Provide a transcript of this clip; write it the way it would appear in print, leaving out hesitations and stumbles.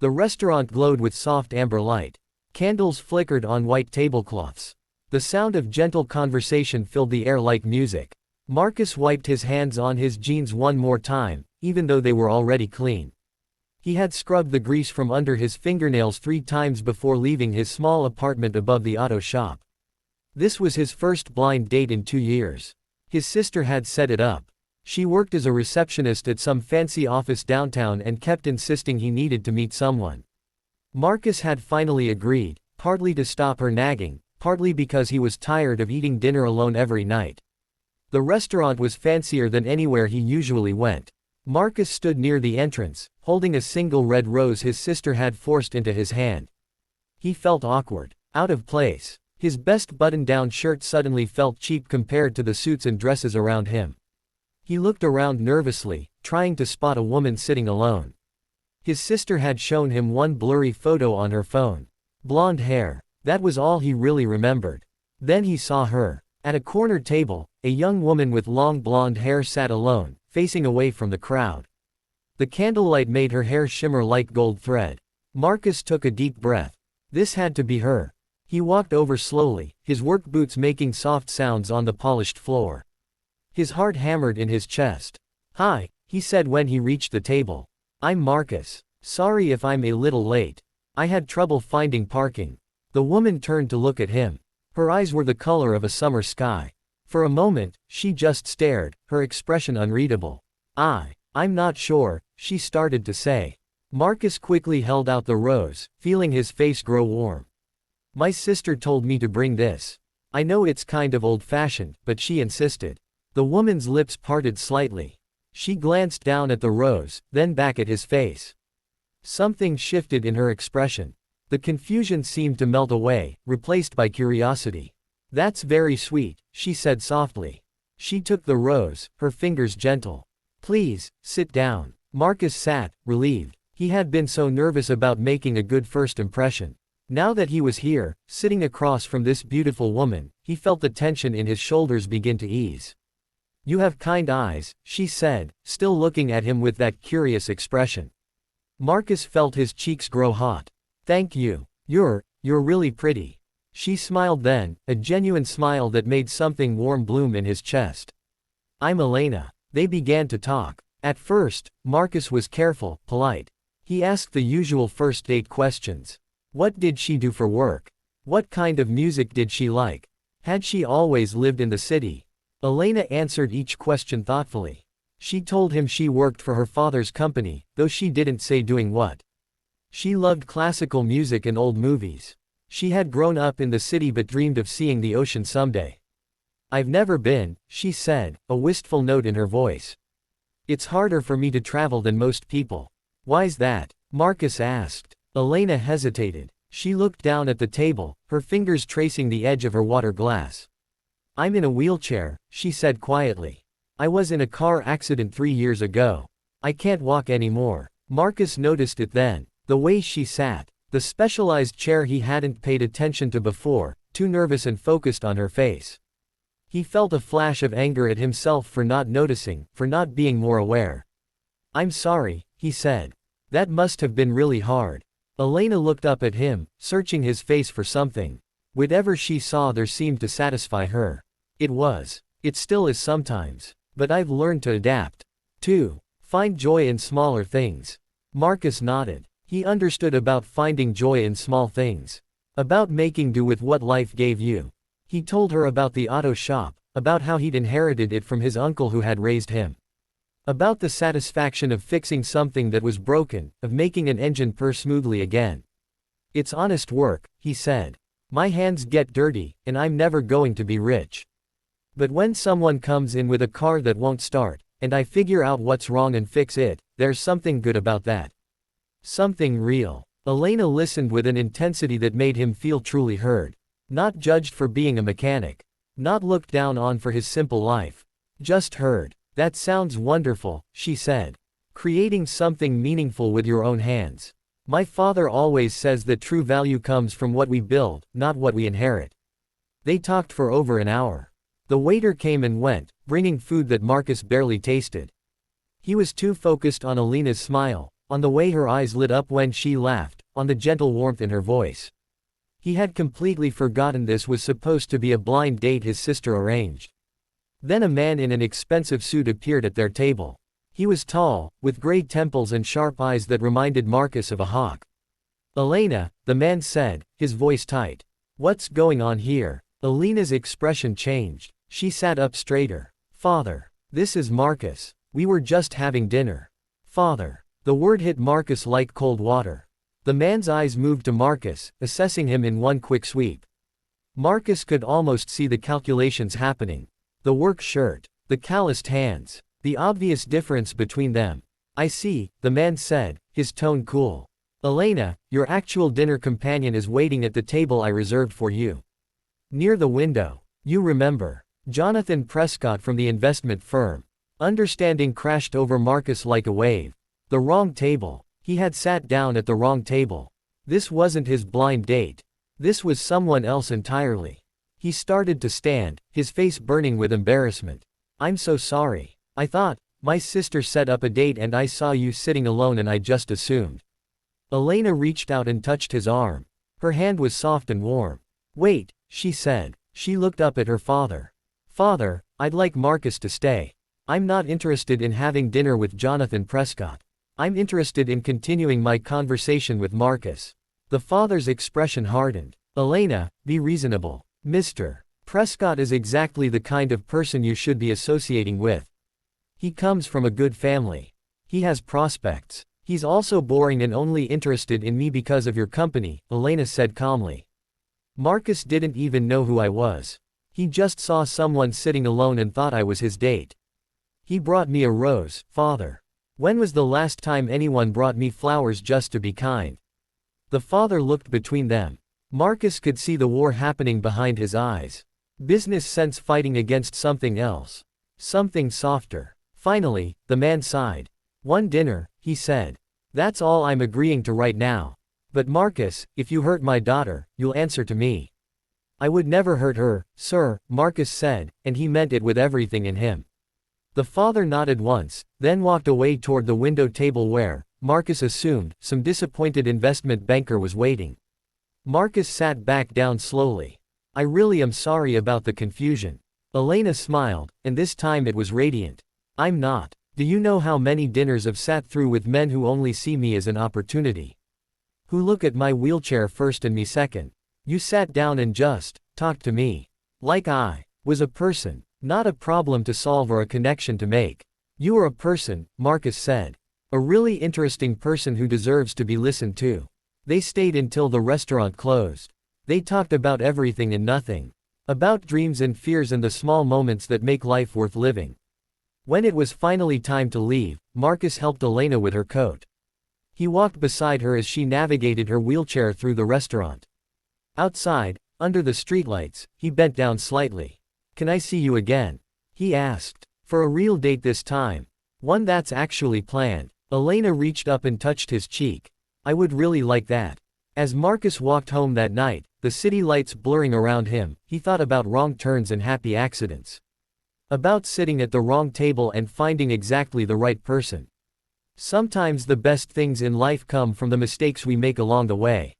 The restaurant glowed with soft amber light. Candles flickered on white tablecloths. The sound of gentle conversation filled the air like music. Marcus wiped his hands on his jeans one more time, even though they were already clean. He had scrubbed the grease from under his fingernails 3 times before leaving his small apartment above the auto shop. This was his first blind date in 2 years. His sister had set it up. She worked as a receptionist at some fancy office downtown and kept insisting he needed to meet someone. Marcus had finally agreed, partly to stop her nagging, partly because he was tired of eating dinner alone every night. The restaurant was fancier than anywhere he usually went. Marcus stood near the entrance, holding a single red rose his sister had forced into his hand. He felt awkward, out of place. His best button-down shirt suddenly felt cheap compared to the suits and dresses around him. He looked around nervously, trying to spot a woman sitting alone. His sister had shown him one blurry photo on her phone. Blonde hair. That was all he really remembered. Then he saw her. At a corner table, a young woman with long blonde hair sat alone, facing away from the crowd. The candlelight made her hair shimmer like gold thread. Marcus took a deep breath. This had to be her. He walked over slowly, his work boots making soft sounds on the polished floor. His heart hammered in his chest. "Hi," he said when he reached the table. "I'm Marcus. Sorry if I'm a little late. I had trouble finding parking." The woman turned to look at him. Her eyes were the color of a summer sky. For a moment, she just stared, her expression unreadable. I'm not sure," she started to say. Marcus quickly held out the rose, feeling his face grow warm. "My sister told me to bring this. I know it's kind of old-fashioned, but she insisted." The woman's lips parted slightly. She glanced down at the rose, then back at his face. Something shifted in her expression. The confusion seemed to melt away, replaced by curiosity. "That's very sweet," she said softly. She took the rose, her fingers gentle. "Please, sit down." Marcus sat, relieved. He had been so nervous about making a good first impression. Now that he was here, sitting across from this beautiful woman, he felt the tension in his shoulders begin to ease. "You have kind eyes," she said, still looking at him with that curious expression. Marcus felt his cheeks grow hot. "Thank you. You're really pretty." She smiled then, a genuine smile that made something warm bloom in his chest. "I'm Elena." They began to talk. At first, Marcus was careful, polite. He asked the usual first date questions. What did she do for work? What kind of music did she like? Had she always lived in the city? Elena answered each question thoughtfully. She told him she worked for her father's company, though she didn't say doing what. She loved classical music and old movies. She had grown up in the city but dreamed of seeing the ocean someday. "I've never been," she said, a wistful note in her voice. "It's harder for me to travel than most people." "Why's that?" Marcus asked. Elena hesitated. She looked down at the table, her fingers tracing the edge of her water glass. "I'm in a wheelchair," she said quietly. "I was in a car accident 3 years ago. I can't walk anymore." Marcus noticed it then. The way she sat. The specialized chair he hadn't paid attention to before, too nervous and focused on her face. He felt a flash of anger at himself for not noticing, for not being more aware. "I'm sorry," he said. "That must have been really hard." Elena looked up at him, searching his face for something. Whatever she saw there seemed to satisfy her. It still is sometimes. But I've learned to adapt. To find joy in smaller things. Marcus nodded. He understood about finding joy in small things. About making do with what life gave you. He told her about the auto shop, about how he'd inherited it from his uncle who had raised him. About the satisfaction of fixing something that was broken, of making an engine purr smoothly again. "It's honest work," he said. "My hands get dirty, and I'm never going to be rich. But when someone comes in with a car that won't start, and I figure out what's wrong and fix it, there's something good about that. Something real." Elena listened with an intensity that made him feel truly heard. Not judged for being a mechanic. Not looked down on for his simple life. Just heard. "That sounds wonderful," she said. "Creating something meaningful with your own hands. My father always says that true value comes from what we build, not what we inherit." They talked for over an hour. The waiter came and went, bringing food that Marcus barely tasted. He was too focused on Elena's smile, On the way her eyes lit up when she laughed, on the gentle warmth in her voice. He had completely forgotten this was supposed to be a blind date his sister arranged. Then a man in an expensive suit appeared at their table. He was tall, with gray temples and sharp eyes that reminded Marcus of a hawk. "Elena," the man said, his voice tight. "What's going on here?" Elena's expression changed. She sat up straighter. "Father. This is Marcus. We were just having dinner." "Father." The word hit Marcus like cold water. The man's eyes moved to Marcus, assessing him in one quick sweep. Marcus could almost see the calculations happening. The work shirt. The calloused hands. The obvious difference between them. "I see," the man said, his tone cool. "Elena, your actual dinner companion is waiting at the table I reserved for you. Near the window. You remember. Jonathan Prescott from the investment firm." Understanding crashed over Marcus like a wave. The wrong table. He had sat down at the wrong table. This wasn't his blind date. This was someone else entirely. He started to stand, his face burning with embarrassment. "I'm so sorry. I thought, my sister set up a date and I saw you sitting alone and I just assumed." Elena reached out and touched his arm. Her hand was soft and warm. "Wait," she said. She looked up at her father. "Father, I'd like Marcus to stay. I'm not interested in having dinner with Jonathan Prescott. I'm interested in continuing my conversation with Marcus." The father's expression hardened. "Elena, be reasonable. Mr. Prescott is exactly the kind of person you should be associating with. He comes from a good family. He has prospects. He's also boring and only interested in me because of your company," Elena said calmly. "Marcus didn't even know who I was. He just saw someone sitting alone and thought I was his date. He brought me a rose, father. When was the last time anyone brought me flowers just to be kind?" The father looked between them. Marcus could see the war happening behind his eyes. Business sense fighting against something else. Something softer. Finally, the man sighed. "One dinner," he said. "That's all I'm agreeing to right now. But Marcus, if you hurt my daughter, you'll answer to me." "I would never hurt her, sir," Marcus said, and he meant it with everything in him. The father nodded once, then walked away toward the window table where, Marcus assumed, some disappointed investment banker was waiting. Marcus sat back down slowly. "I really am sorry about the confusion." Elena smiled, and this time it was radiant. "I'm not. Do you know how many dinners I've sat through with men who only see me as an opportunity? Who look at my wheelchair first and me second? You sat down and just talked to me. Like I was a person. Not a problem to solve or a connection to make. You are a person," Marcus said. "A really interesting person who deserves to be listened to." They stayed until the restaurant closed. They talked about everything and nothing. About dreams and fears and the small moments that make life worth living. When it was finally time to leave, Marcus helped Elena with her coat. He walked beside her as she navigated her wheelchair through the restaurant. Outside, under the streetlights, he bent down slightly. "Can I see you again?" he asked. "For a real date this time. One that's actually planned." Elena reached up and touched his cheek. "I would really like that." As Marcus walked home that night, the city lights blurring around him, he thought about wrong turns and happy accidents. About sitting at the wrong table and finding exactly the right person. Sometimes the best things in life come from the mistakes we make along the way.